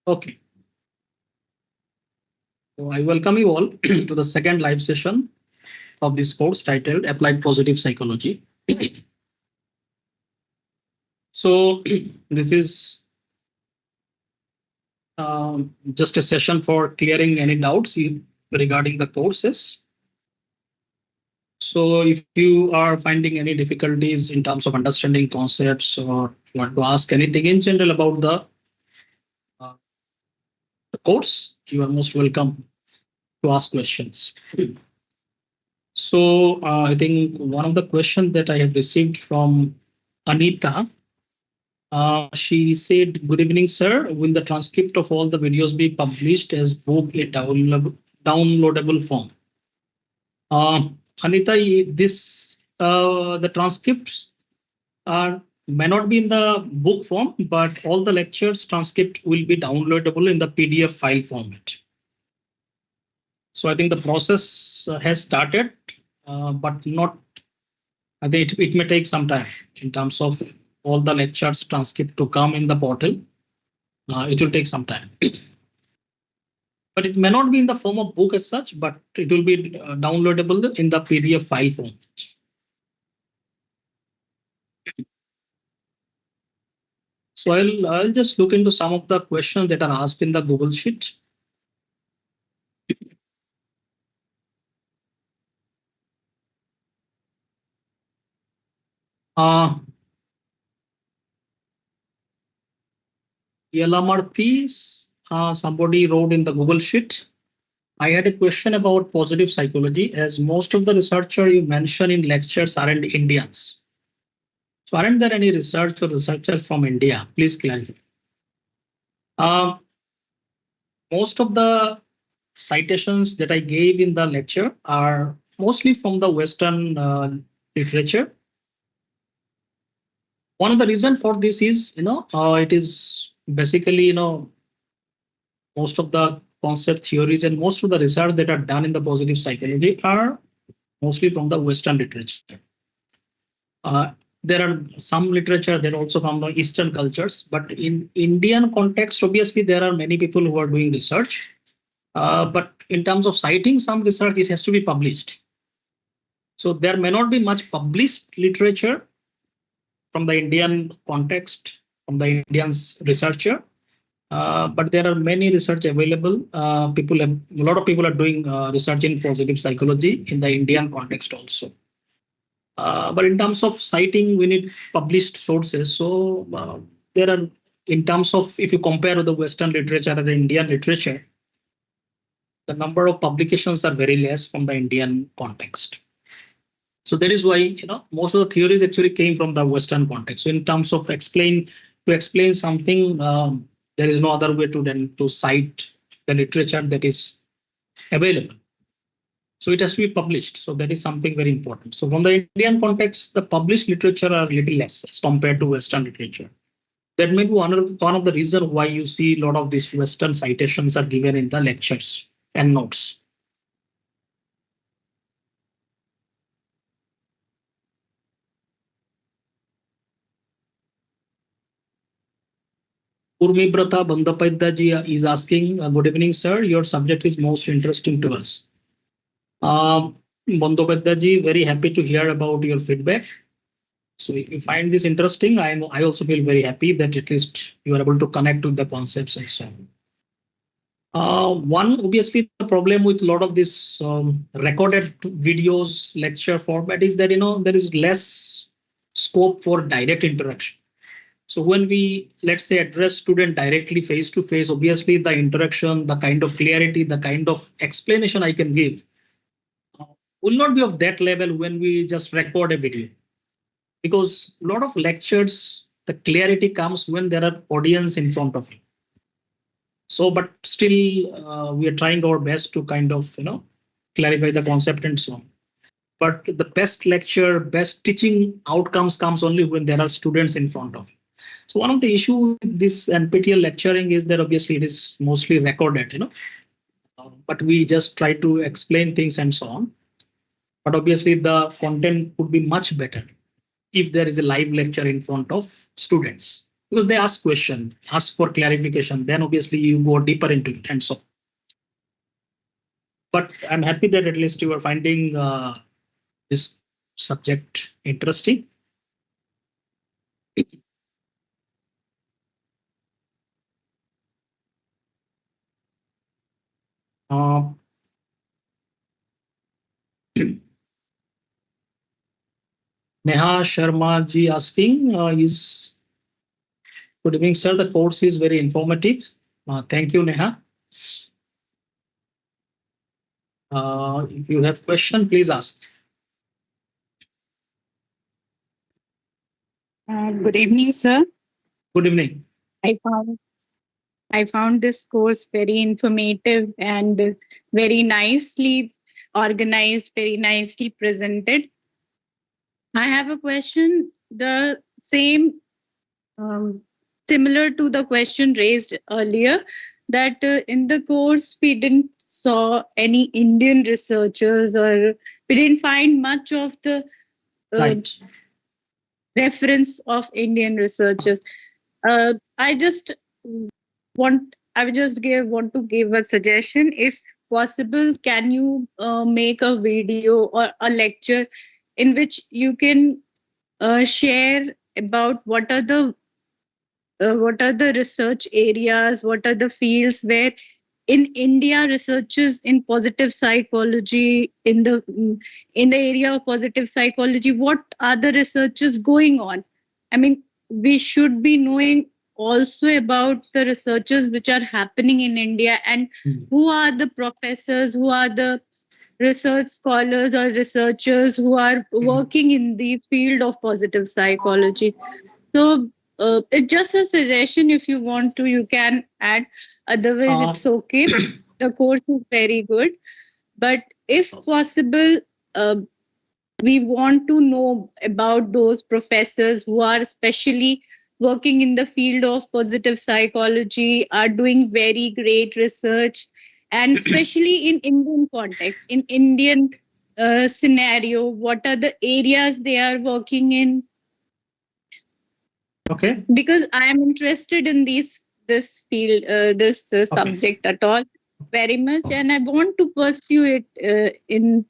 Okay. So I welcome you all to the second live session of this course titled Applied Positive Psychology. So this is just a session for clearing any doubts regarding the courses. So if you are finding any difficulties in terms of understanding concepts or want to ask anything in general about the course, you are most welcome to ask questions. So I think one of the questions that I have received from Anita, she said, "Good evening, sir. Will the transcript of all the videos be published as book in downloadable form?" Anita, the transcripts may not be in the book form, but all the lectures transcript will be downloadable in the PDF file format. So I think the process has started, but not. I think it may take some time in terms of all the lectures transcript to come in the portal. It will take some time. But it may not be in the form of book as such, but it will be downloadable in the PDF file format. So I'll just look into some of the questions that are asked in the Google Sheet. Yelamarthi, somebody wrote in the Google Sheet, "I had a question about positive psychology, as most of the researchers you mention in lectures aren't Indians. So aren't there any research or researchers from India? Please clarify." Most of the citations that I gave in the lecture are mostly from the Western literature. One of the reasons for this is, it is basically, most of the concept theories and most of the research that are done in the positive psychology are mostly from the Western literature. There are some literature that are also from the Eastern cultures, but in Indian context, obviously, there are many people who are doing research. But in terms of citing some research, it has to be published. So there may not be much published literature from the Indian context, from the Indian researcher. But there are many research available. A lot of people are doing research in positive psychology in the Indian context also. But in terms of citing, we need published sources. So there are, in terms of, if you compare the Western literature and the Indian literature, the number of publications are very less from the Indian context. So that is why, most of the theories actually came from the Western context. So in terms of explain something, there is no other way to cite the literature that is available. So it has to be published. So that is something very important. So from the Indian context, the published literature are a little less as compared to Western literature. That may be one of the reasons why you see a lot of these Western citations are given in the lectures and notes. Urmibrata Bandapadya is asking, "Good evening, sir. Your subject is most interesting to us." Bandapadya, very happy to hear about your feedback. So if you find this interesting, I also feel very happy that at least you are able to connect with the concepts and so on. One, obviously, the problem with a lot of this recorded videos lecture format is that, there is less scope for direct interaction. So when we, let's say, address student directly face to face, obviously the interaction, the kind of clarity, the kind of explanation I can give will not be of that level when we just record a video. Because a lot of lectures, the clarity comes when there are audience in front of you. So, but still, we are trying our best to kind of, clarify the concept and so on. But the best lecture, best teaching outcomes comes only when there are students in front of you. So one of the issues with this NPTEL lecturing is that obviously it is mostly recorded, but we just try to explain things and so on. But obviously the content would be much better if there is a live lecture in front of students. because they ask question, ask for clarification, then obviously you go deeper into it and so. But I'm happy that at least you are finding this subject interesting. Uh, Neha Sharma ji asking is good evening, sir. The course is very informative. Thank you, Neha. If you have question, please ask. Good evening, sir. Good evening. I found I found this course very informative and very nicely organized, very nicely presented. I have a question, the same similar to the question raised earlier, that in the course we didn't saw any Indian researchers, or we didn't find much of the Right. reference of Indian researchers. I just want to give a suggestion. If possible, can you make a video or a lecture in which you can share about what are the research areas, what are the fields where in India researches in positive psychology, in the area of positive psychology, what are the researches going on? I mean, we should be knowing also about the researches which are happening in India, and who are the professors, who are the research scholars or researchers who are working in the field of positive psychology. So it's just a suggestion. If you want to, you can add. Otherwise, Uh, it's okay. The course is very good. But if possible, we want to know about those professors who are especially working in the field of positive psychology, are doing very great research, and especially in Indian context, in Indian scenario, what are the areas they are working in? okay. Because I am interested in this field, this Okay. subject at all very much, and I want to pursue it in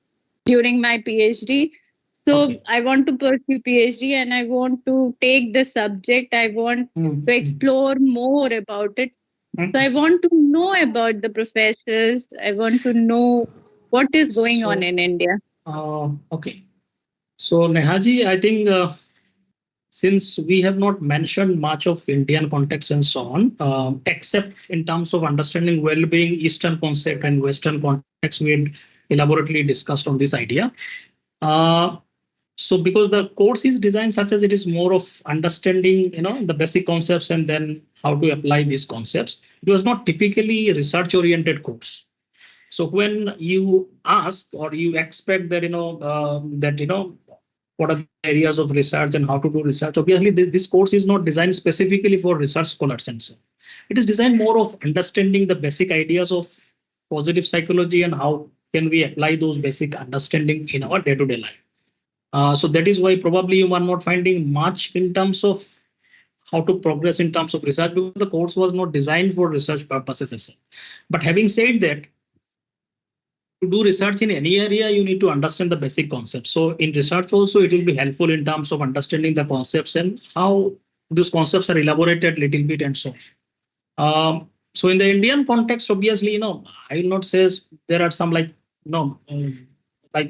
during my PhD. So Okay. I want to pursue PhD, and I want to take the subject. I want to explore more about it. So I want to know about the professors. I want to know what is going on So, in India. okay. So, Nehaji, I think since we have not mentioned much of Indian context and so on, except in terms of understanding well-being, Eastern concept and Western context, we had elaborately discussed on this idea. Uh, so because the course is designed such as it is more of understanding, the basic concepts and then how to apply these concepts, it was not typically research oriented course. So when you ask or you expect that what are the areas of research and how to do research, obviously this course is not designed specifically for research scholars and so. It is designed more of understanding the basic ideas of positive psychology and how can we apply those basic understanding in our day-to-day life. So that is why probably you are not finding much in terms of how to progress in terms of research, because the course was not designed for research purposes. But having said that, to do research in any area, you need to understand the basic concepts. So in research also, it will be helpful in terms of understanding the concepts and how those concepts are elaborated a little bit and so on. So in the Indian context, obviously, I will not say there are some like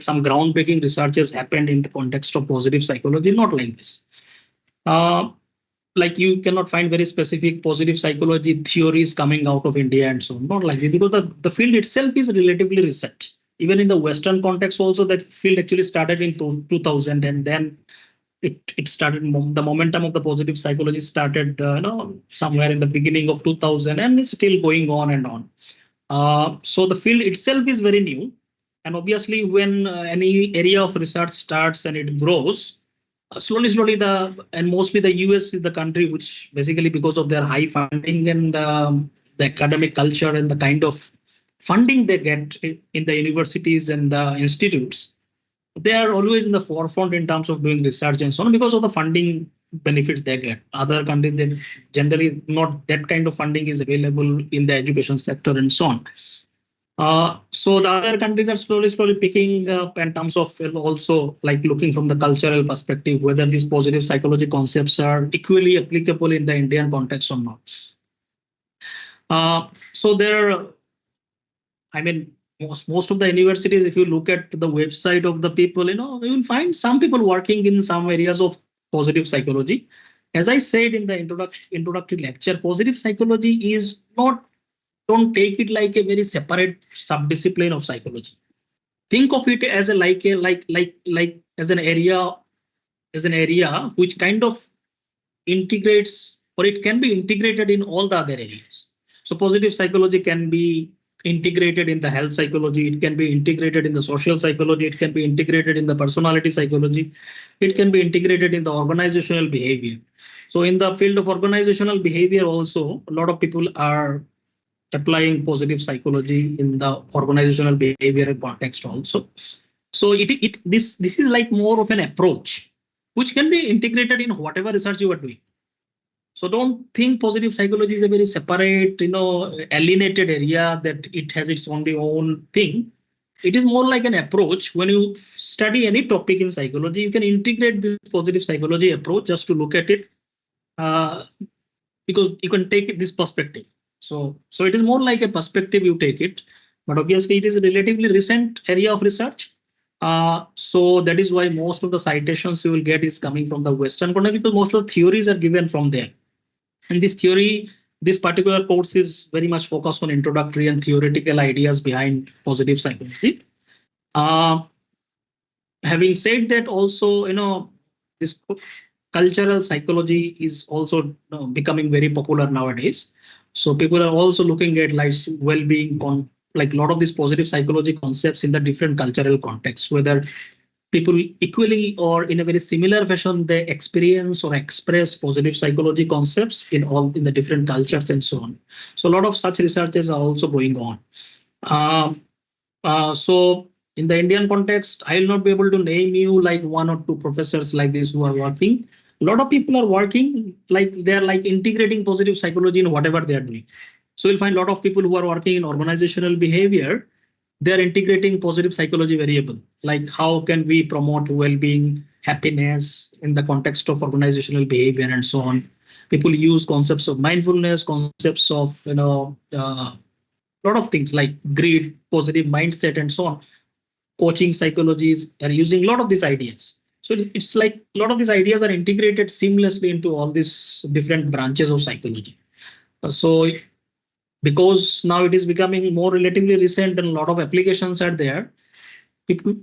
some groundbreaking researches happened in the context of positive psychology, not like this. Uh, like you cannot find very specific positive psychology theories coming out of India and so on. Not like it, because the field itself is relatively recent. Even in the Western context, also that field actually started in 2000, and then it started. The momentum of the positive psychology started, somewhere in the beginning of 2000, and it's still going on and on. So the field itself is very new, and obviously, when any area of research starts and it grows, slowly and mostly the US is the country which basically, because of their high funding and the academic culture and the kind of funding they get in the universities and the institutes, they are always in the forefront in terms of doing research and so on because of the funding benefits they get. Other countries, then generally not that kind of funding is available in the education sector and so on. So the other countries are slowly picking up in terms of also like looking from the cultural perspective, whether these positive psychology concepts are equally applicable in the Indian context or not. So there, I mean, most of the universities, if you look at the website of the people, you will find some people working in some areas of positive psychology. As I said in the introductory lecture, positive psychology is not, don't take it like a very separate sub-discipline of psychology. Think of it as a like as an area which kind of integrates, or it can be integrated in all the other areas. So positive psychology can be integrated in the health psychology, it can be integrated in the social psychology, it can be integrated in the personality psychology, it can be integrated in the organizational behavior. So in the field of organizational behavior also, a lot of people are applying positive psychology in the organizational behavior context also. So this is like more of an approach which can be integrated in whatever research you are doing. So don't think positive psychology is a very separate, alienated area that it has its only own thing. It is more like an approach. When you study any topic in psychology, you can integrate this positive psychology approach just to look at it, because you can take this perspective. So it is more like a perspective you take it, but obviously it is a relatively recent area of research. So that is why most of the citations you will get is coming from the Western context, because most of the theories are given from there. And this particular course is very much focused on introductory and theoretical ideas behind positive psychology. Having said that, also, this cultural psychology is also becoming very popular nowadays. So people are also looking at like well-being, like a lot of these positive psychology concepts in the different cultural contexts, whether people equally or in a very similar fashion they experience or express positive psychology concepts in the different cultures and so on. So a lot of such researches are also going on. So in the Indian context, I will not be able to name you like one or two professors like this who are working. A lot of people are working like they're like integrating positive psychology in whatever they are doing. So you'll find a lot of people who are working in organizational behavior, they're integrating positive psychology variable, like how can we promote well-being, happiness in the context of organizational behavior and so on. People use concepts of mindfulness, concepts of a lot of things like greed, positive mindset, and so on. Coaching psychologies are using a lot of these ideas. So it's like a lot of these ideas are integrated seamlessly into all these different branches of psychology. So because now it is becoming more relatively recent and a lot of applications are there, people,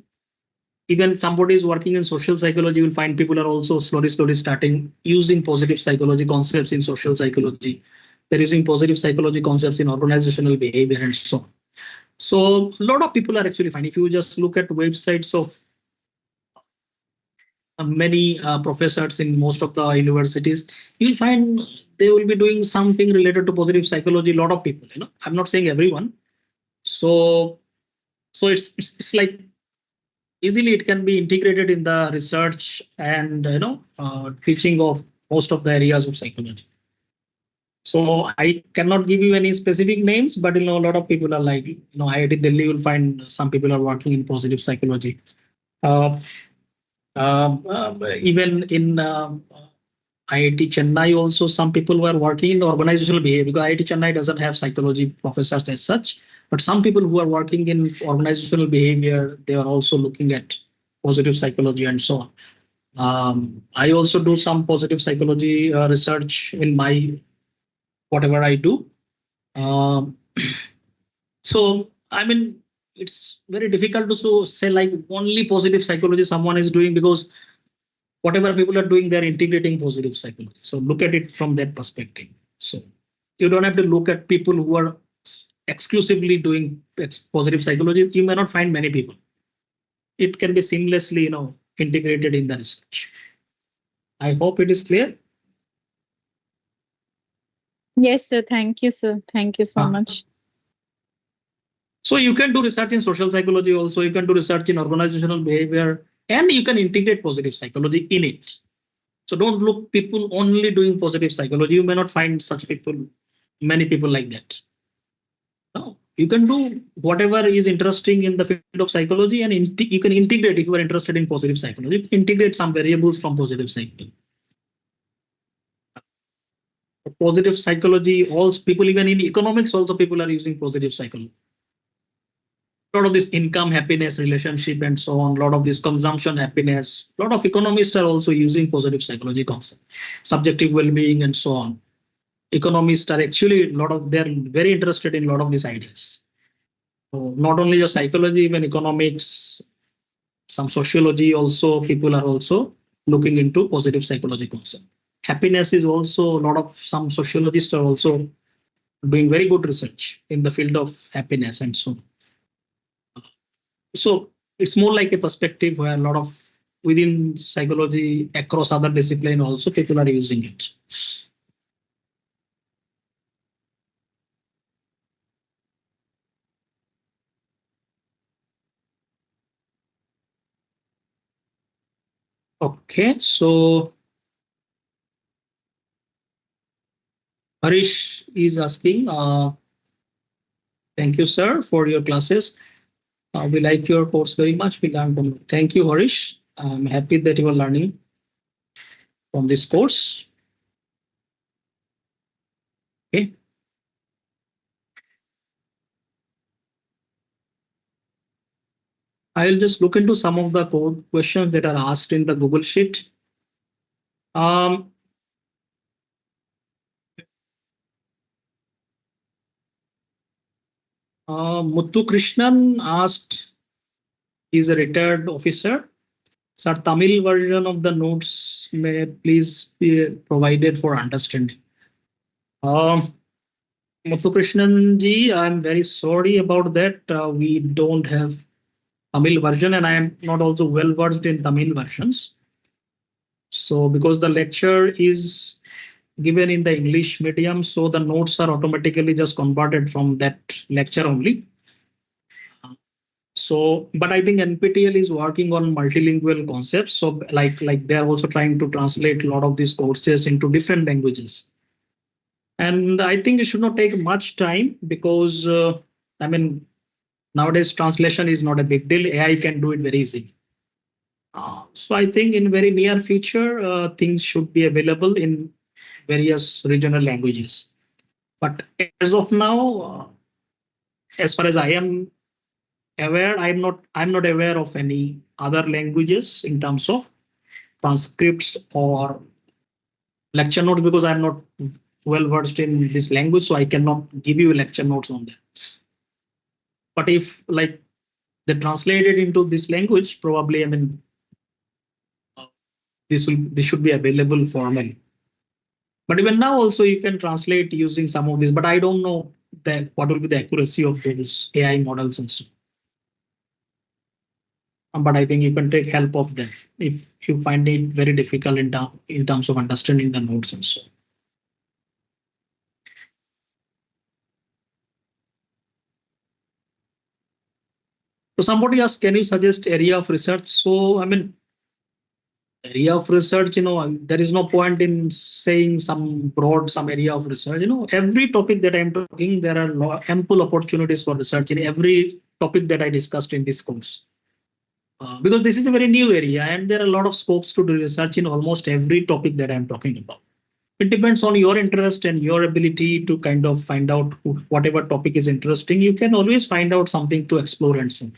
even somebody is working in social psychology, you will find people are also slowly starting using positive psychology concepts in social psychology. They're using positive psychology concepts in organizational behavior and so on. So a lot of people are actually fine. If you just look at websites of many professors in most of the universities, you'll find they will be doing something related to positive psychology. A lot of people, I'm not saying everyone. So it's like easily it can be integrated in the research and teaching of most of the areas of psychology. So I cannot give you any specific names, but a lot of people are like, IIT Delhi, you'll find some people are working in positive psychology. Even in IIT Chennai also, some people were working in the organizational behavior, because IIT Chennai doesn't have psychology professors as such, but some people who are working in organizational behavior, they are also looking at positive psychology and so on. I also do some positive psychology research in my whatever I do. So I mean, it's very difficult to say like only positive psychology someone is doing, because whatever people are doing, they're integrating positive psychology. So look at it from that perspective. So you don't have to look at people who are exclusively doing positive psychology. You may not find many people. It can be seamlessly, integrated in the research. I hope it is clear. Yes, sir. Thank you, sir. Thank you so much. So you can do research in social psychology also. You can do research in organizational behavior, and you can integrate positive psychology in it. So don't look people only doing positive psychology. You may not find such people, many people like that. No, you can do whatever is interesting in the field of psychology, and you can integrate if you are interested in positive psychology. You can integrate some variables from positive psychology. Positive psychology, also people even in economics, also people are using positive psychology. A lot of this income happiness relationship and so on, a lot of this consumption happiness, a lot of economists are also using positive psychology concept, subjective well-being and so on. Economists are actually they're very interested in a lot of these ideas. So not only just psychology, even economics, some sociology also, people are also looking into positive psychology concept. Happiness is also a lot of some sociologists are also doing very good research in the field of happiness and so on. So it's more like a perspective where a lot of within psychology across other discipline also people are using it. Okay, so Harish is asking, thank you, sir, for your classes. We like your course very much. We learned from it. Thank you, Harish. I'm happy that you are learning from this course. Okay. I'll just look into some of the code questions that are asked in the Google Sheet. Um, Muthu Krishnan asked, he's a retired officer. Sir, Tamil version of the notes may please be provided for understanding. Muthu Krishnan ji, I'm very sorry about that. We don't have Tamil version, and I am not also well versed in Tamil versions. So because the lecture is given in the English medium, so the notes are automatically just converted from that lecture only. So, but I think NPTEL is working on multilingual concepts. So like they're also trying to translate a lot of these courses into different languages. And I think it should not take much time because I mean, nowadays translation is not a big deal. AI can do it very easily. So I think in very near future, things should be available in various regional languages. But as of now, as far as I am aware, I'm not aware of any other languages in terms of transcripts or lecture notes because I'm not well versed in this language, so I cannot give you lecture notes on that. But if like they translate it into this language, probably I mean this should be available formally. But even now also you can translate using some of this, but I don't know that what will be the accuracy of those AI models and so. But I think you can take help of them if you find it very difficult in terms of understanding the notes and so. So somebody asked, can you suggest area of research? So I mean, area of research, there is no point in saying some area of research. Every topic that I'm talking, there are ample opportunities for research in every topic that I discussed in this course. Because this is a very new area and there are a lot of scopes to do research in almost every topic that I'm talking about. It depends on your interest and your ability to kind of find out whatever topic is interesting. You can always find out something to explore and so.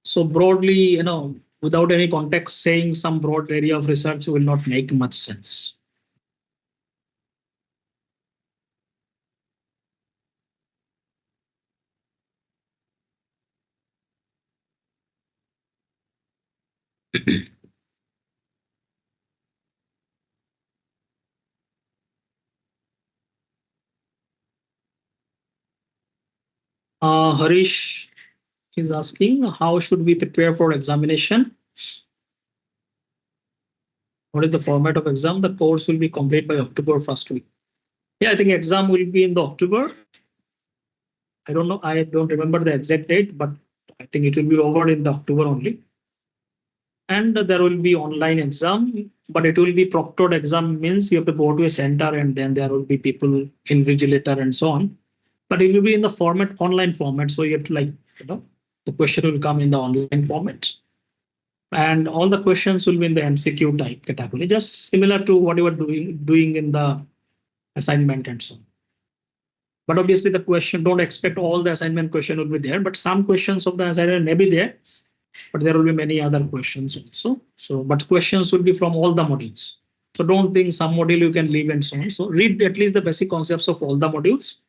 So broadly, without any context, saying some broad area of research will not make much sense. Harish is asking, how should we prepare for examination? What is the format of exam? The course will be complete by October first week. Yeah, I think exam will be in the October. I don't know. I don't remember the exact date, but I think it will be over in the October only. And there will be online exam, but it will be proctored exam, means you have to go to a center and then there will be people invigilator and so on. But it will be in the format, online format. So you have to the question will come in the online format. And all the questions will be in the MCQ type category, just similar to what you were doing in the assignment and so on. But obviously the question, don't expect all the assignment question will be there, but some questions of the assignment may be there, but there will be many other questions also. So, but questions will be from all the modules. So don't think some module you can leave and so on. So read at least the basic concepts of all the modules.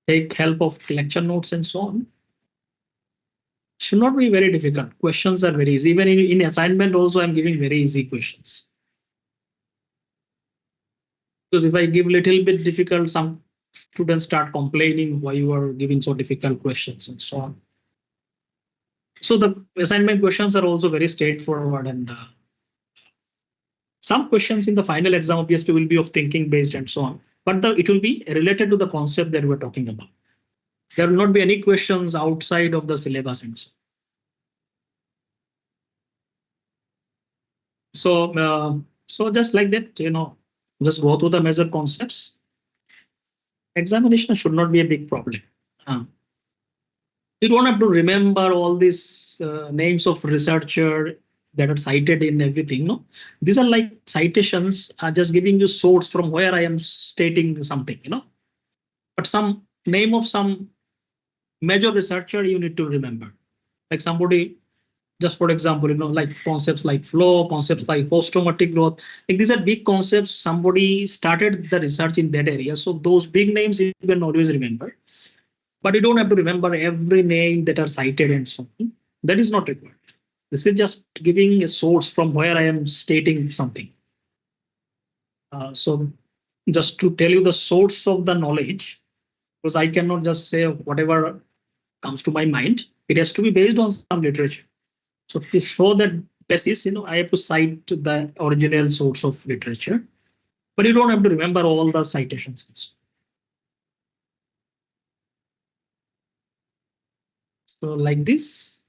Take help of lecture notes and so on. Should not be very difficult. Questions are very easy. Even in assignment also, I'm giving very easy questions. Because if I give little bit difficult, some students start complaining why you are giving so difficult questions and so on. So the assignment questions are also very straightforward, and some questions in the final exam obviously will be of thinking based and so on, but it will be related to the concept that we're talking about. There will not be any questions outside of the syllabus and so on. So just like that, just go through the major concepts. Examination should not be a big problem. You don't have to remember all these names of researcher that are cited in everything. No, these are like citations, just giving you source from where I am stating something. But some name of some major researcher you need to remember, like somebody. Just for example, like concepts like flow, concepts like post-traumatic growth. Like these are big concepts. Somebody started the research in that area. So those big names you can always remember. But you don't have to remember every name that are cited and so on. That is not required. This is just giving a source from where I am stating something. So just to tell you the source of the knowledge, because I cannot just say whatever comes to my mind. It has to be based on some literature. So to show that basis, I have to cite the original source of literature, but you don't have to remember all the citations. So like this.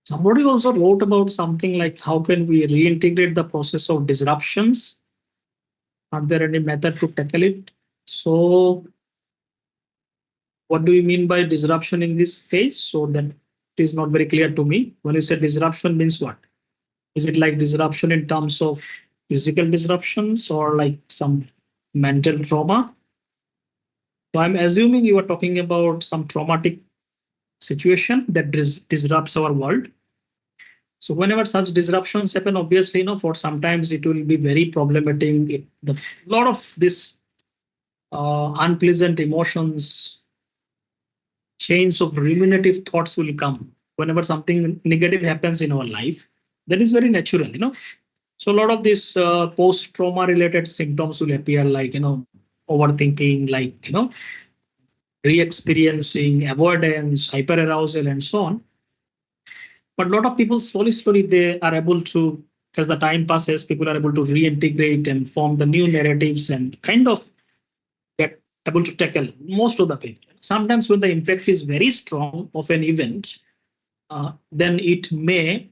Somebody also wrote about something like how can we reintegrate the process of disruptions? Are there any method to tackle it? So what do you mean by disruption in this case? So that is not very clear to me. When you say disruption means what? Is it like disruption in terms of physical disruptions or like some mental trauma? So I'm assuming you are talking about some traumatic situation that disrupts our world. So whenever such disruptions happen, obviously, for sometimes it will be very problematic. A lot of this unpleasant emotions, chains of ruminative thoughts will come whenever something negative happens in our life. That is very natural, So a lot of these post-trauma related symptoms will appear, like, overthinking, like, re-experiencing, avoidance, hyperarousal, and so on. But a lot of people slowly, they are able to, as the time passes, people are able to reintegrate and form the new narratives and kind of get able to tackle most of the people. Sometimes when the impact is very strong of an event, then it may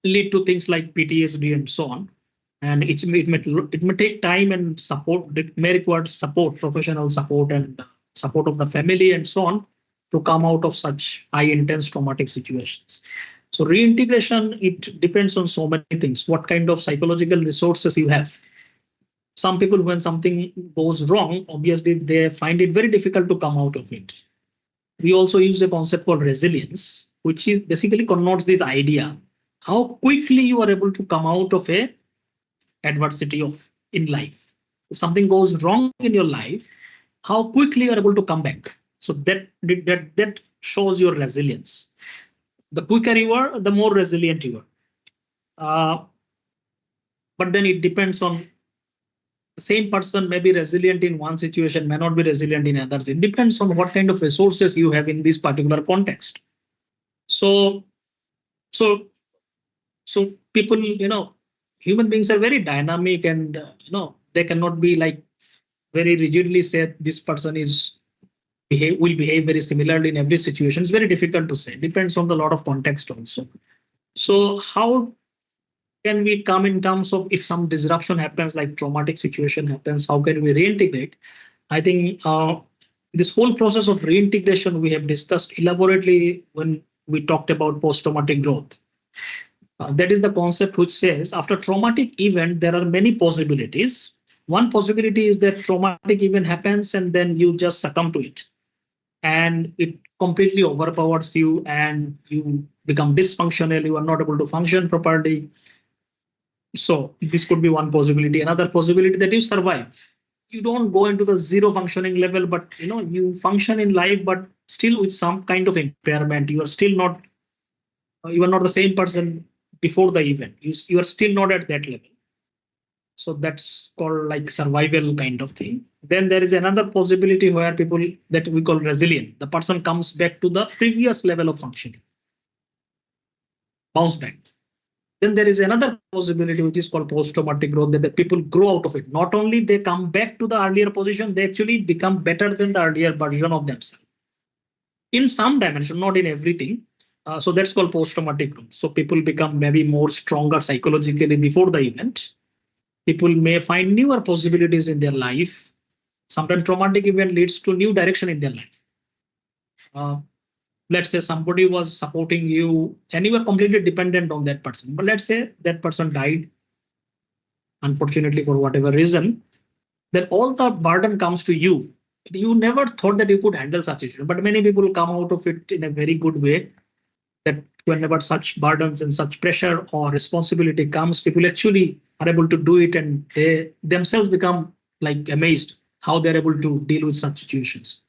lead to things like PTSD and so on. And it may take time and support. It may require support, professional support, and support of the family and so on to come out of such high intense traumatic situations. So reintegration, it depends on so many things. What kind of psychological resources you have. Some people, when something goes wrong, obviously they find it very difficult to come out of it. We also use a concept called resilience, which is basically connotes the idea how quickly you are able to come out of a adversity in life. If something goes wrong in your life, how quickly you are able to come back. So that shows your resilience. The quicker you are, the more resilient you are. But then it depends on the same person may be resilient in one situation, may not be resilient in others. It depends on what kind of resources you have in this particular context. So, so, so people, human beings are very dynamic, and they cannot be like very rigidly said this person will behave very similarly in every situation. It's very difficult to say. It depends on a lot of context also. So how can we come in terms of if some disruption happens, like traumatic situation happens, how can we reintegrate? I think this whole process of reintegration we have discussed elaborately when we talked about post-traumatic growth. That is the concept which says after traumatic event, there are many possibilities. One possibility is that traumatic event happens and then you just succumb to it. And it completely overpowers you and you become dysfunctional. You are not able to function properly. So this could be one possibility. Another possibility that you survive. You don't go into the zero functioning level, but you function in life, but still with some kind of impairment. You are still not. You are not the same person before the event. You are still not at that level. So that's called like survival kind of thing. Then there is another possibility where people that we call resilient. The person comes back to the previous level of functioning, bounce back. Then there is another possibility which is called post-traumatic growth, that the people grow out of it. Not only they come back to the earlier position, they actually become better than the earlier version of themselves. In some dimension, not in everything. So that's called post-traumatic growth. So people become maybe more stronger psychologically before the event. People may find newer possibilities in their life. Sometimes traumatic event leads to new direction in their life. Let's say somebody was supporting you and you were completely dependent on that person. But let's say that person died, unfortunately, for whatever reason, then all the burden comes to you. You never thought that you could handle such issue, but many people come out of it in a very good way. That whenever such burdens and such pressure or responsibility comes, people actually are able to do it, and they themselves become like amazed how they're able to deal with such situations.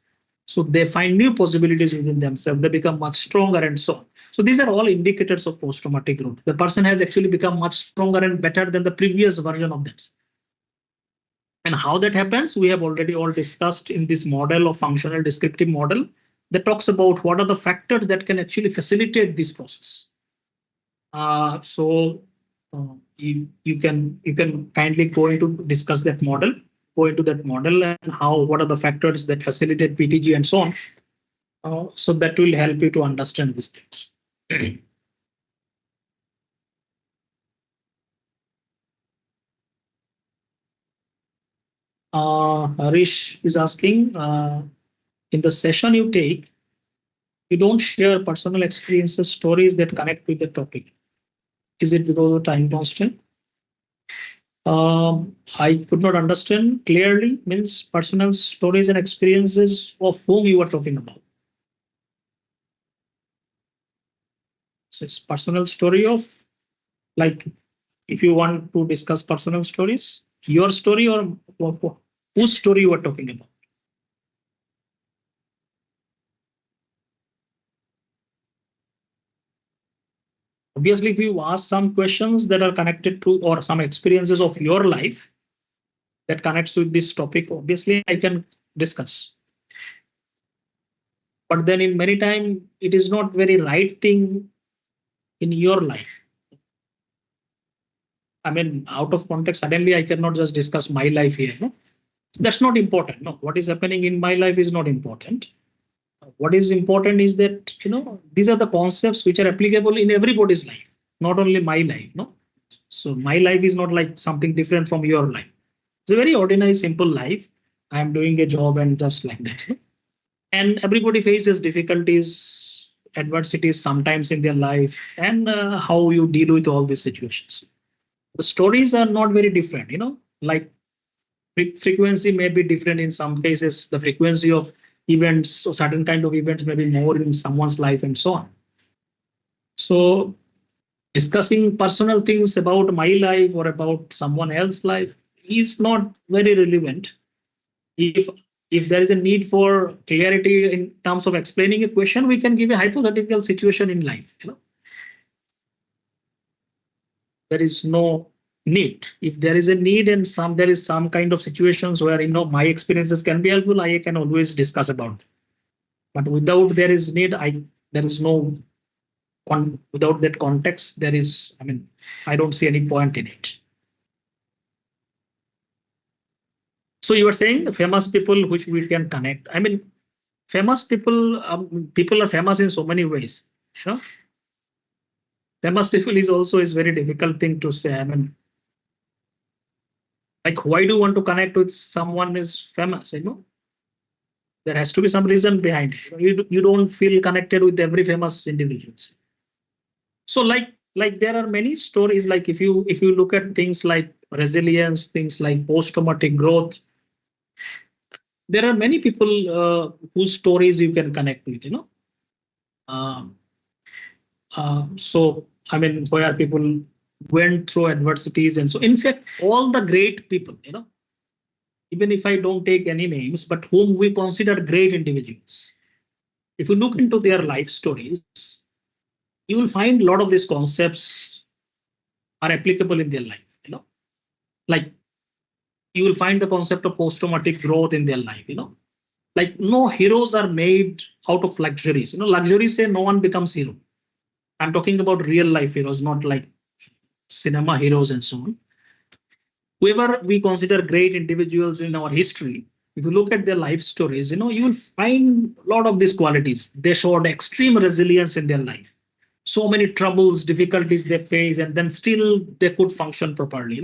So they find new possibilities within themselves. They become much stronger and so on. So these are all indicators of post-traumatic growth. The person has actually become much stronger and better than the previous version of themselves. And how that happens, we have already all discussed in this model of functional descriptive model that talks about what are the factors that can actually facilitate this process. You can kindly go into discuss that model. Go into that model and what are the factors that facilitate PTG and so on. So that will help you to understand these things. Harish is asking, in the session you take, you don't share personal experiences, stories that connect with the topic. Is it because of time constraint? I could not understand clearly. Means personal stories and experiences of whom you are talking about. It's personal story of, like, if you want to discuss personal stories, your story or whose story you are talking about. Obviously, if you ask some questions that are connected to or some experiences of your life that connects with this topic, obviously I can discuss. But then in many times, it is not very right thing in your life. I mean, out of context, suddenly I cannot just discuss my life here. No? That's not important. No, what is happening in my life is not important. What is important is that, these are the concepts which are applicable in everybody's life, not only my life. No, so my life is not like something different from your life. It's a very ordinary, simple life. I am doing a job and just like that. No? And everybody faces difficulties, adversities sometimes in their life, and how you deal with all these situations. The stories are not very different, like frequency may be different in some cases. The frequency of events or certain kind of events may be more in someone's life and so on. So discussing personal things about my life or about someone else's life is not very relevant if If there is a need for clarity in terms of explaining a question, we can give a hypothetical situation in life. There is no need. If there is a need and there is some kind of situations where my experiences can be helpful, I can always discuss about it. But without there is need, there is no without that context, there is, I don't see any point in it. So you were saying the famous people which we can connect. Famous people, people are famous in so many ways. Famous people is very difficult thing to say. Like, why do you want to connect with someone is famous? There has to be some reason behind it. You don't feel connected with every famous individuals. So like there are many stories. Like if you look at things like resilience, things like post-traumatic growth, there are many people whose stories you can connect with. Um, so where people went through adversities, and so in fact all the great people, even if I don't take any names, but whom we consider great individuals, if you look into their life stories, you will find a lot of these concepts are applicable in their life. Like you will find the concept of post-traumatic growth in their life. Like no heroes are made out of luxuries. Luxuries say no one becomes hero. I'm talking about real life heroes, not like cinema heroes and so on. Whoever we consider great individuals in our history, if you look at their life stories, you will find a lot of these qualities. They showed extreme resilience in their life. So many troubles, difficulties they face, and then still they could function properly.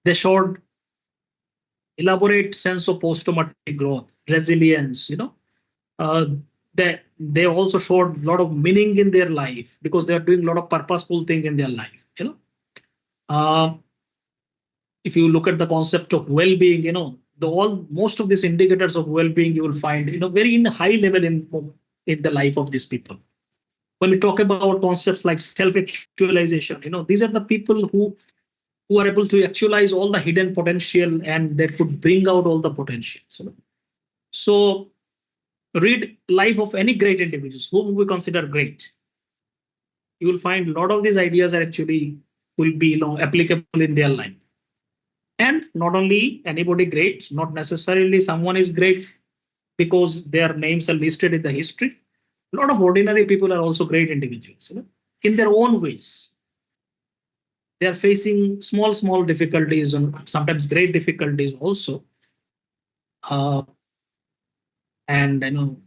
They showed elaborate sense of post-traumatic growth, resilience. Uh, they also showed a lot of meaning in their life because they are doing a lot of purposeful thing in their life. Uh, if you look at the concept of well-being, most of these indicators of well-being you will find, very in high level in the life of these people. When we talk about concepts like self-actualization, these are the people who are able to actualize all the hidden potential and that could bring out all the potentials. So read life of any great individuals whom we consider great. You will find a lot of these ideas are actually will be applicable in their life. And not only anybody great, not necessarily someone is great because their names are listed in the history. A lot of ordinary people are also great individuals, in their own ways. They are facing small difficulties and sometimes great difficulties also. And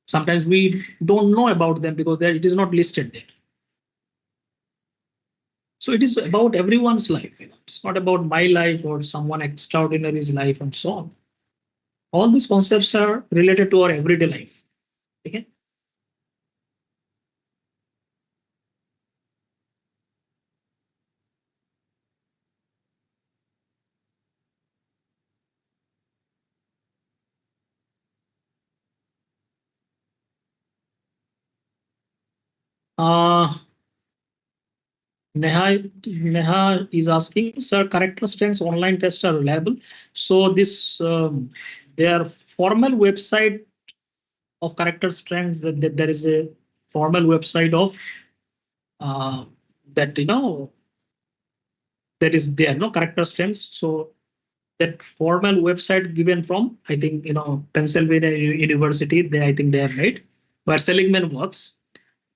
sometimes we don't know about them because it is not listed there. So it is about everyone's life. It's not about my life or someone extraordinary's life and so on. All these concepts are related to our everyday life. Okay. Uh, Neha is asking, sir, character strengths online tests are reliable. So this their formal website of character strengths, that there is a formal website of that that is there, no character strengths. So that formal website given from, I think, Pennsylvania University, I think they have made, where Seligman works.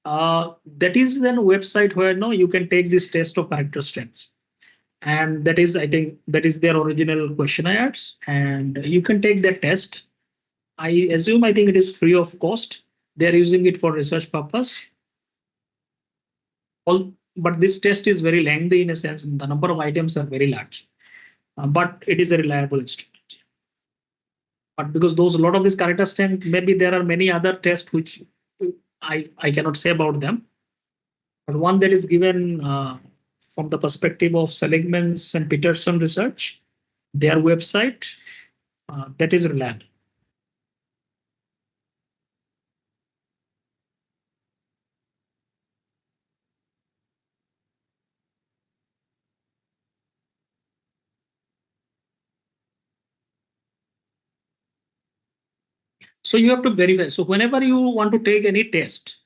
That is then a website where you can take this test of character strengths. And that is, I think, that is their original questionnaires. And you can take that test. I assume, I think it is free of cost. They're using it for research purpose. But this test is very lengthy in a sense. The number of items are very large. But it is a reliable instrument. But because a lot of these character strength, maybe there are many other tests which I cannot say about them. But one that is given from the perspective of Seligman's and Peterson research, their website, that is reliable. So you have to verify. So whenever you want to take any test,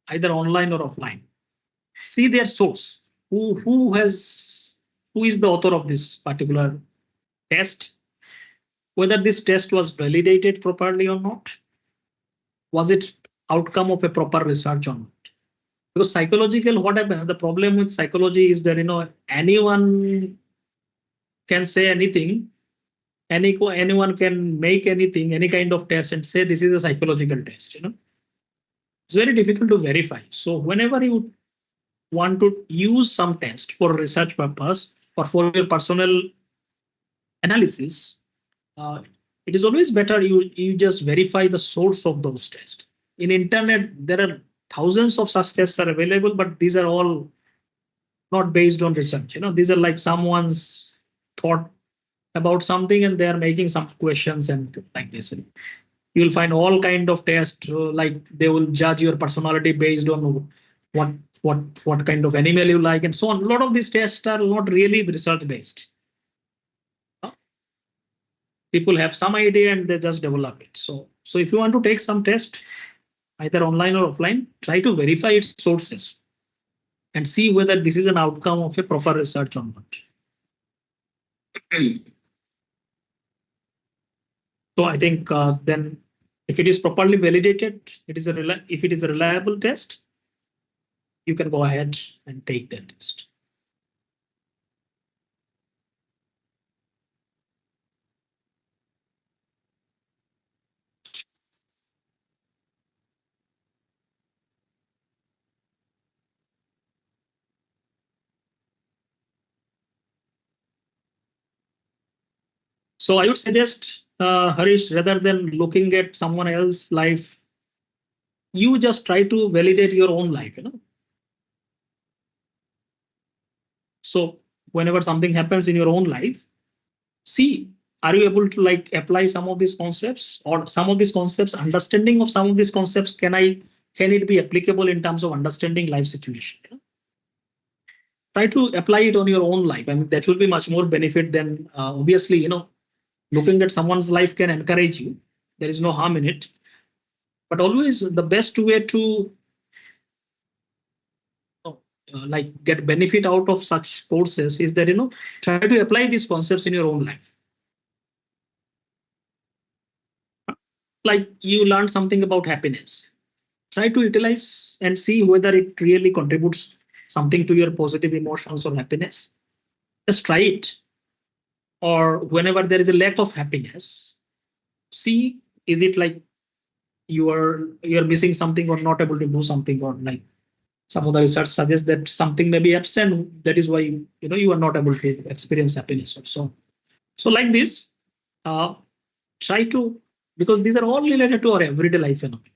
either online or offline, see their source. Who is the author of this particular test? Whether this test was validated properly or not? Was it outcome of a proper research or not? Because psychological, what happened? The problem with psychology is that anyone can say anything. Anyone can make anything, any kind of test, and say this is a psychological test. It's very difficult to verify. So whenever you want to use some test for research purpose or for your personal analysis, uh, it is always better you just verify the source of those tests. In internet, there are thousands of such tests are available, but these are all not based on research. These are like someone's thought about something, and they are making some questions and like this. You'll find all kind of tests, like they will judge your personality based on what kind of animal you like and so on. A lot of these tests are not really research based. People have some idea and they just develop it. So if you want to take some test, either online or offline, try to verify its sources and see whether this is an outcome of a proper research or not. So I think then if it is properly validated, if it is a reliable test, you can go ahead and take that test. So I would suggest, Harish, rather than looking at someone else's life, you just try to validate your own life. So whenever something happens in your own life, see, are you able to like apply some of these concepts, or some of these concepts, understanding of some of these concepts, can it be applicable in terms of understanding life situation? Try to apply it on your own life. I mean, that will be much more benefit than obviously, looking at someone's life can encourage you. There is no harm in it. But always the best way to like get benefit out of such courses is that try to apply these concepts in your own life. Like you learn something about happiness, try to utilize and see whether it really contributes something to your positive emotions or happiness. Just try it. Or whenever there is a lack of happiness, see, is it like you're missing something or not able to do something, or like some of the research suggests that something may be absent, that is why you are not able to experience happiness also. So like this, try to, because these are all related to our everyday life phenomena,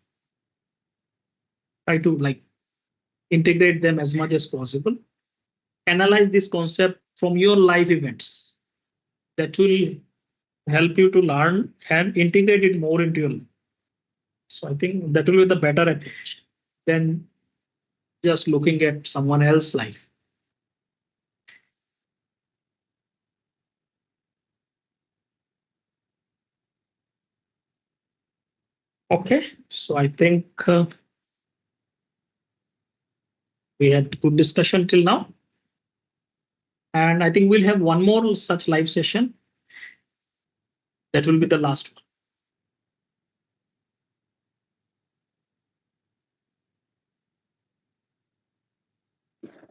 try to like integrate them as much as possible. Analyze this concept from your life events. That will help you to learn and integrate it more into your life. So I think that will be the better approach than just looking at someone else's life. Okay, so I think we had good discussion till now. And I think we'll have one more such live session. That will be the last one.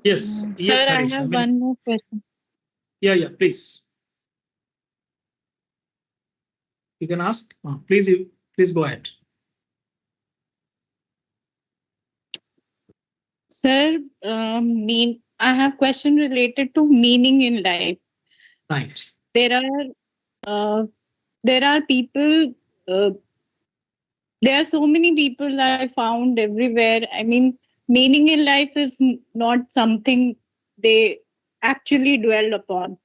Yes, yes, Sir, I Harish. have one more question. Yeah, please. You can ask. Please go ahead. Sir, I have question related to meaning in life. Right. There are people. There are so many people I found everywhere. I mean, meaning in life is not something they actually dwell upon.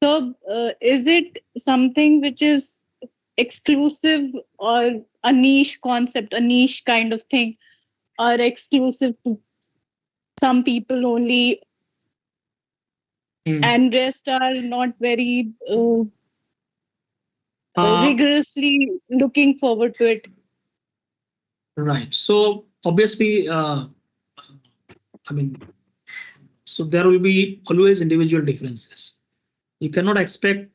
So, is it something which is exclusive or a niche concept, a niche kind of thing, or exclusive to some people only, and rest are not very rigorously looking forward to it. Right. So obviously, I mean, so there will be always individual differences. You cannot expect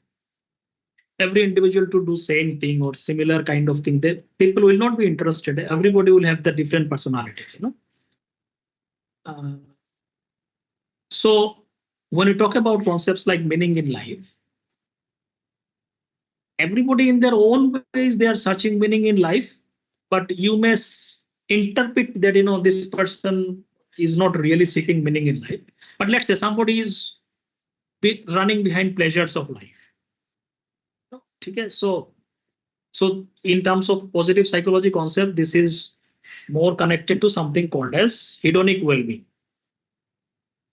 every individual to do same thing or similar kind of thing. People will not be interested. Everybody will have the different personalities, you know. Uh, so when you talk about concepts like meaning in life, everybody in their own ways they are searching meaning in life, but you may interpret that this person is not really seeking meaning in life. But let's say somebody is running behind pleasures of life. Okay, so in terms of positive psychology concept, this is more connected to something called as hedonic well-being.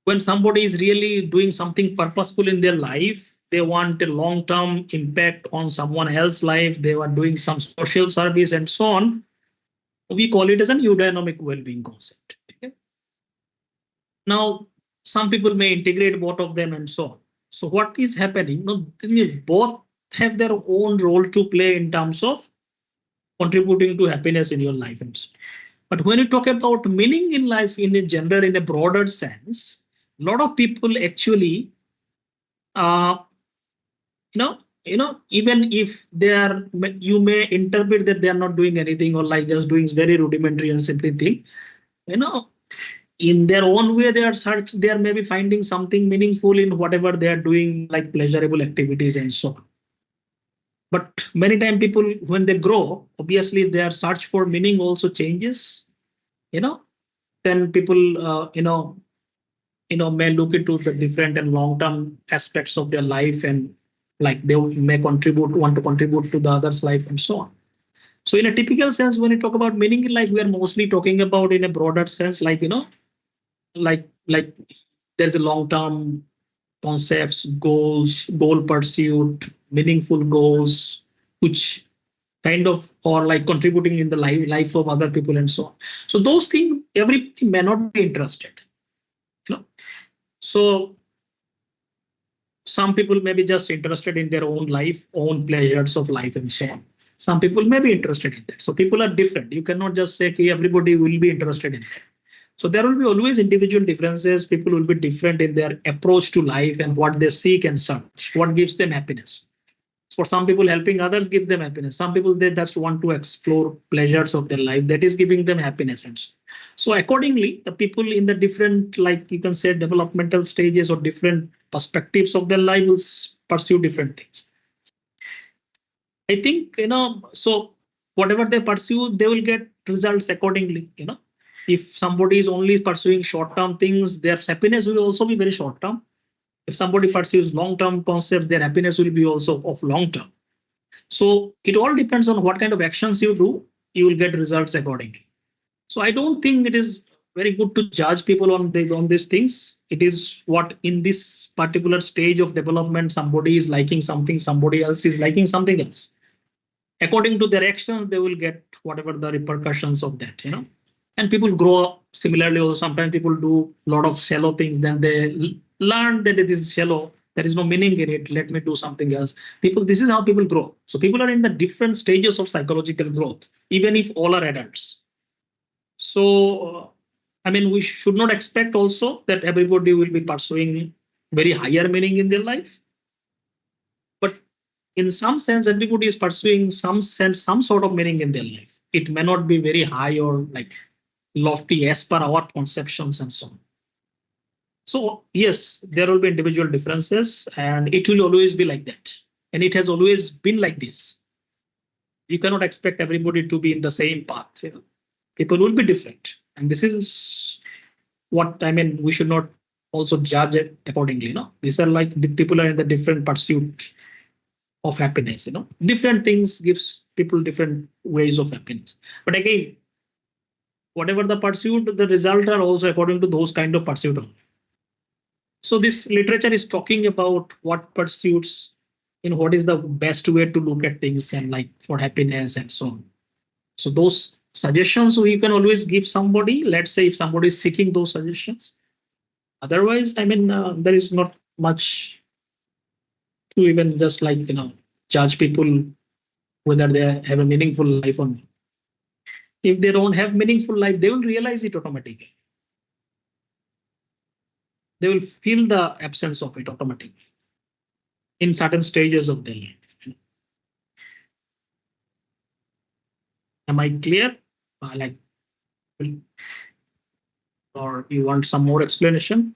When somebody is really doing something purposeful in their life, they want a long-term impact on someone else's life, they are doing some social service and so on, we call it as an eudaimonic well-being concept. Okay? Now, some people may integrate both of them and so on. So what is happening? Both have their own role to play in terms of contributing to happiness in your life and so on. But when you talk about meaning in life in a general, in a broader sense, a lot of people actually, uh, even if they are, you may interpret that they are not doing anything or like just doing very rudimentary and simple thing. In their own way, they are maybe finding something meaningful in whatever they are doing, like pleasurable activities and so on. But many times people, when they grow, obviously their search for meaning also changes. Then people, may look into the different and long-term aspects of their life, and like they may want to contribute to the other's life and so on. So in a typical sense, when you talk about meaning in life, we are mostly talking about in a broader sense, like, like there's a long-term concepts, goals, goal pursuit, meaningful goals, which kind of or like contributing in the life of other people and so on. So those things everybody may not be interested. So some people may be just interested in their own life, own pleasures of life and so on. Some people may be interested in that. So people are different. You cannot just say everybody will be interested in that. So there will be always individual differences. People will be different in their approach to life and what they seek and search, what gives them happiness. For some people, helping others give them happiness. Some people, they just want to explore pleasures of their life. That is giving them happiness. And so accordingly, the people in the different, like you can say, developmental stages or different perspectives of their life will pursue different things. I think, so whatever they pursue, they will get results accordingly. If somebody is only pursuing short-term things, their happiness will also be very short-term. If somebody pursues long-term concepts, their happiness will be also of long-term. So it all depends on what kind of actions you do, you will get results accordingly. So I don't think it is very good to judge people on these things. It is what in this particular stage of development, somebody is liking something, somebody else is liking something else. According to their actions, they will get whatever the repercussions of that, And people grow up similarly. Also, sometimes people do a lot of shallow things, then they learn that it is shallow. There is no meaning in it. Let me do something else. This is how people grow. So people are in the different stages of psychological growth, even if all are adults. So, we should not expect also that everybody will be pursuing very higher meaning in their life. But in some sense, everybody is pursuing some sort of meaning in their life. It may not be very high or like lofty as per our conceptions and so on. So yes, there will be individual differences, and it will always be like that. And it has always been like this. You cannot expect everybody to be in the same path. People will be different. And this is what we should not also judge it accordingly. These are like the people are in the different pursuit of happiness. Different things gives people different ways of happiness. But again, whatever the pursuit, the result are also according to those kind of pursuit. So this literature is talking about what pursuits, what is the best way to look at things and like for happiness and so on. So those suggestions we can always give somebody. Let's say if somebody is seeking those suggestions. Otherwise, there is not much to even just like judge people whether they have a meaningful life or not. If they don't have meaningful life, they will realize it automatically. They will feel the absence of it automatically in certain stages of their life. Am I clear? Like, or you want some more explanation?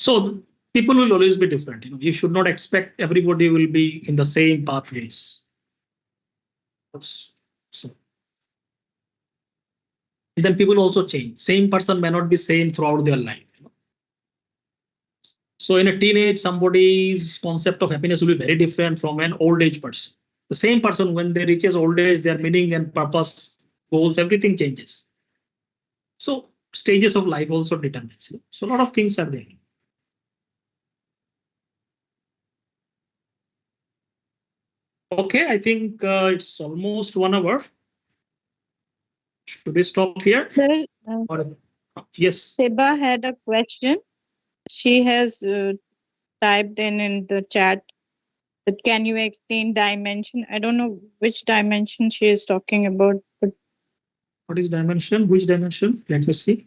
So people will always be different. You should not expect everybody will be in the same pathways. So then people also change. Same person may not be same throughout their life. So in a teenage, somebody's concept of happiness will be very different from an old age person. The same person, when they reaches old age, their meaning and purpose, goals, everything changes. So stages of life also determines. So a lot of things are there. Okay, I think it's almost 1 hour. Should we stop here? Sir, Or, yes. Seba had a question. She has typed in the chat. But can you explain dimension? I don't know which dimension she is talking about. But what is dimension? Which dimension? Let me see.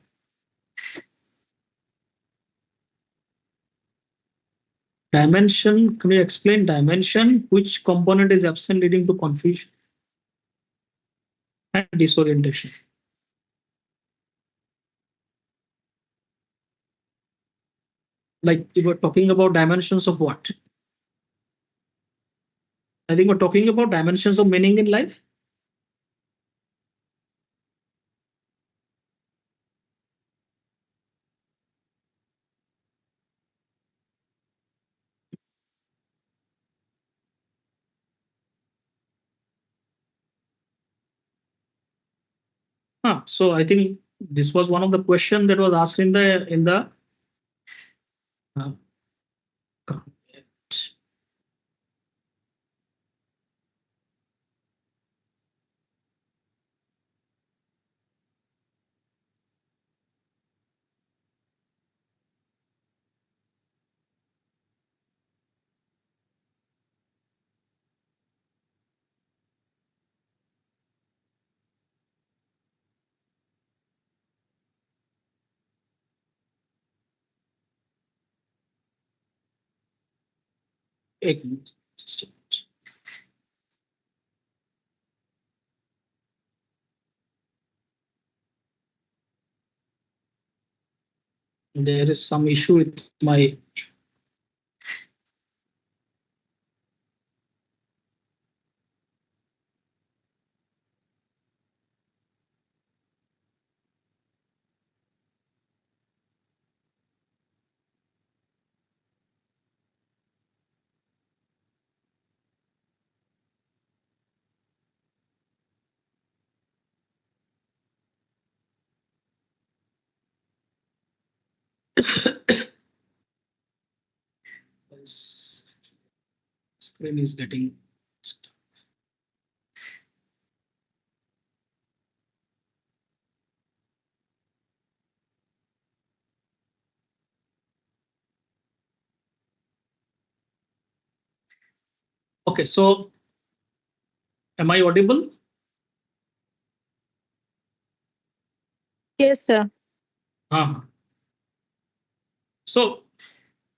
Dimension, can you explain dimension? Which component is absent leading to confusion and disorientation? Like you were talking about dimensions of what? I think we're talking about dimensions of meaning in life. So I think this was one of the questions that was asked in the uh, एक minute. Just a minute. There is some issue with my screen is getting stuck. Okay, so am I audible? yes, sir.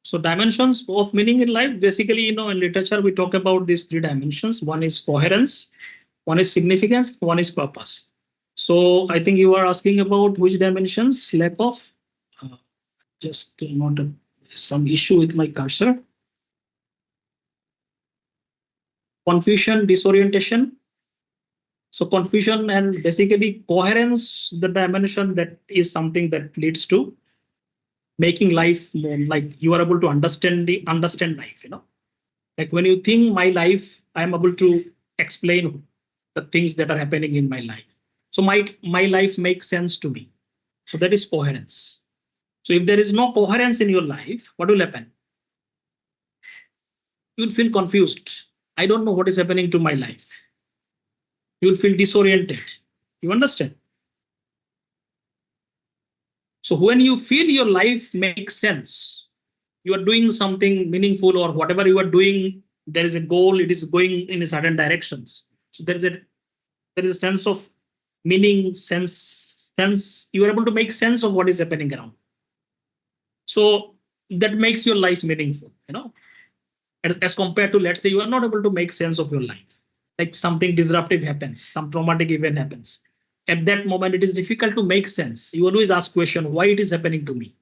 So dimensions of meaning in life, basically, in literature, we talk about these 3 dimensions. One is coherence, one is significance, one is purpose. So I think you are asking about which dimensions, lack of, just not some issue with my cursor. Confusion, disorientation. So confusion and basically coherence, the dimension that is something that leads to making life more like you are able to understand life, like when you think my life, I am able to explain the things that are happening in my life. So my life makes sense to me. So that is coherence. So if there is no coherence in your life, what will happen? You will feel confused. I don't know what is happening to my life. You will feel disoriented. You understand? So when you feel your life makes sense, you are doing something meaningful, or whatever you are doing, there is a goal, it is going in a certain directions. So there is a sense of meaning, sense. You are able to make sense of what is happening around. So that makes your life meaningful, as compared to, let's say, you are not able to make sense of your life, like something disruptive happens, some traumatic event happens. At that moment, it is difficult to make sense. You always ask question, why it is happening to me?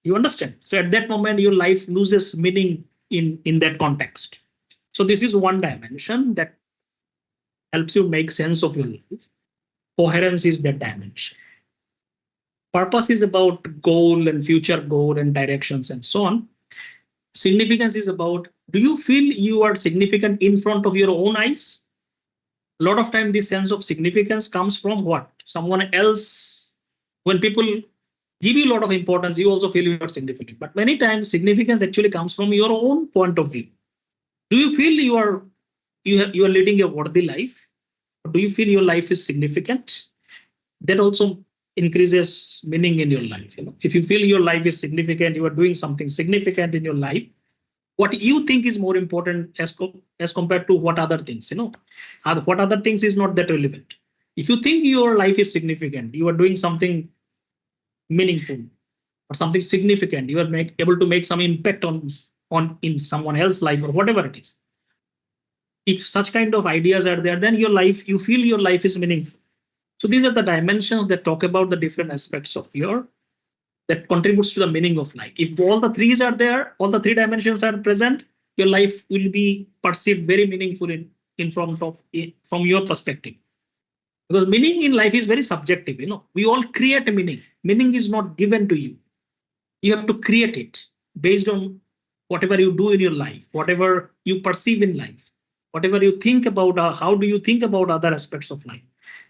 You understand? So at that moment, your life loses meaning in that context. So this is one dimension that helps you make sense of your life. Coherence is that dimension. Purpose is about goal and future goal and directions and so on. Significance is about, do you feel you are significant in front of your own eyes? A lot of time, this sense of significance comes from what? Someone else. When people give you a lot of importance, you also feel you are significant. But many times, significance actually comes from your own point of view. Do you feel you are leading a worthy life? Or do you feel your life is significant? That also increases meaning in your life. If you feel your life is significant, you are doing something significant in your life, what you think is more important as compared to what other things, what other things is not that relevant. If you think your life is significant, you are doing something meaningful or something significant, you are able to make some impact on in someone else's life or whatever it is. If such kind of ideas are there, then you feel your life is meaningful. So these are the dimensions that talk about the different aspects of that contributes to the meaning of life. If all the threes are there, all the three dimensions are present, your life will be perceived very meaningful in front of from your perspective. Because meaning in life is very subjective. We all create a meaning. Meaning is not given to you. You have to create it based on whatever you do in your life, whatever you perceive in life, whatever you think about. How do you think about other aspects of life?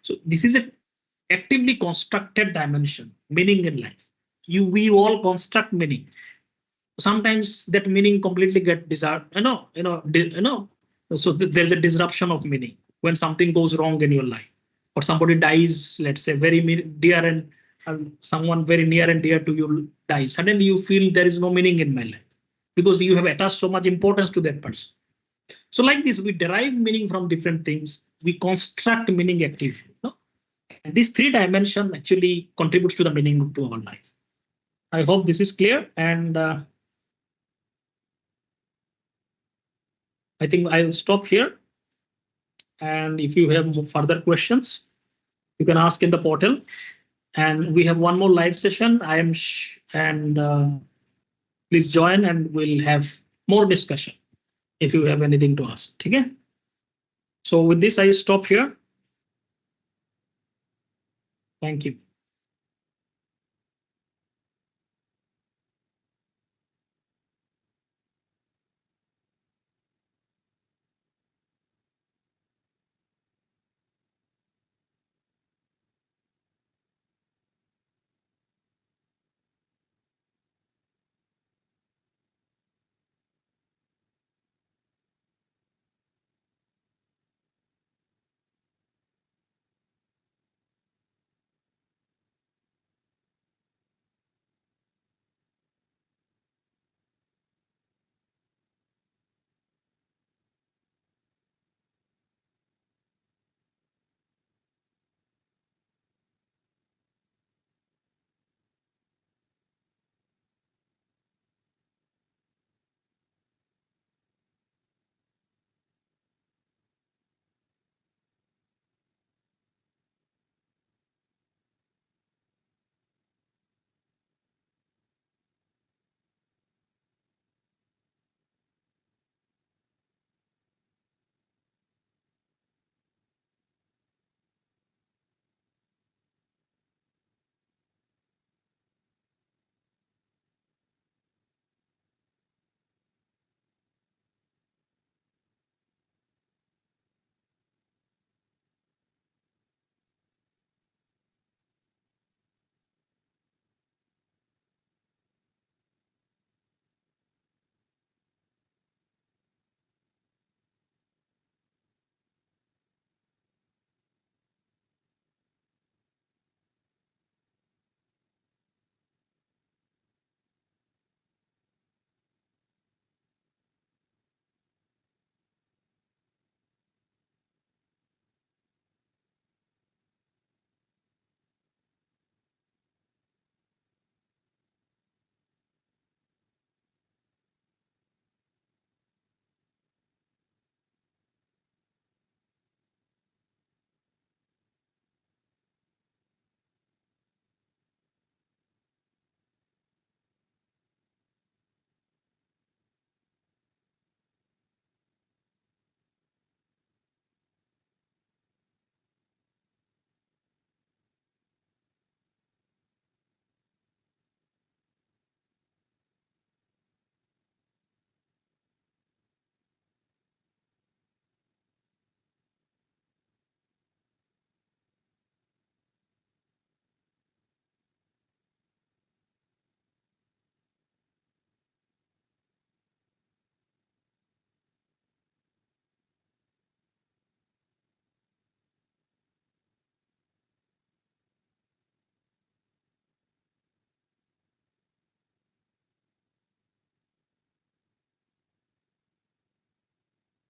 So this is a actively constructed dimension, meaning in life. We all construct meaning. Sometimes that meaning completely get so there's a disruption of meaning when something goes wrong in your life, or somebody dies, let's say, very dear and someone very near and dear to you dies. Suddenly you feel there is no meaning in my life because you have attached so much importance to that person. So like this, we derive meaning from different things. We construct meaning actively. And these three dimensions actually contributes to the meaning to our life. I hope this is clear, and I think I will stop here. And if you have further questions, you can ask in the portal. And we have one more live session. Please join, and we'll have more discussion if you have anything to ask. Okay. So with this, I stop here. Thank you.